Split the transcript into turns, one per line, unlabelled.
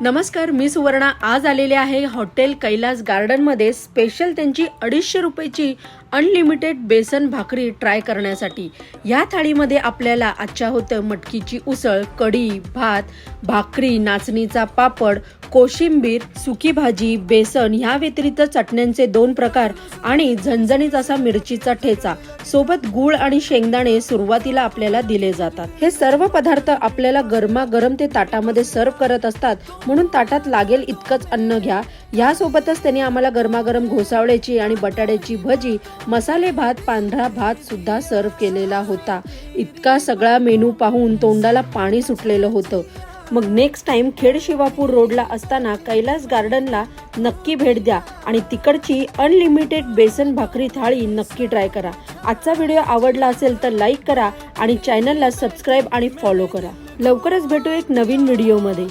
नमस्कार, मी सुवर्णा आज आलेले आहे हॉटेल कैलास गार्डनमध्ये स्पेशल त्यांची 250 रुपयाची अनलिमिटेड बेसन भाकरी ट्राय करण्यासाठी। या थाळीमध्ये आपल्याला आजच्या होतं मटकीची उसळ, कढी, भात, भाकरी, नाचणीचा पापड, कोशिंबीर, सुकी भाजी, बेसन ह्या व्यतिरिक्त चटण्यांचे 2 प्रकार आणि झणझणीत असा मिरचीचा ठेचा सोबत गूळ आणि शेंगदाणे सुरुवातीला आपल्याला दिले जातात। हे सर्व पदार्थ आपल्याला गरमागरम ते ताटामध्ये सर्व करत असतात, म्हणून ताटात लागेल इतकंच अन्न घ्या। यासोबतच त्यांनी आम्हाला गरमागरम घोसावळ्याची आणि बटाट्याची भजी, मसाले भात, पांढरा भात सुद्धा सर्व केलेला होता। इतका सगळा मेनू पाहून तोंडाला पाणी सुटलेलं होतं। मग नेक्स्ट टाइम खेड शिवापूर रोडला असताना कैलास गार्डनला नक्की भेट द्या आणि तिकडची अनलिमिटेड बेसन भाकरी थाळी नक्की ट्राय करा। आजचा व्हिडिओ आवडला असेल तर लाईक करा आणि चॅनलला सबस्क्राईब आणि फॉलो करा। लवकरच भेटू एक नवीन व्हिडिओ मध्ये।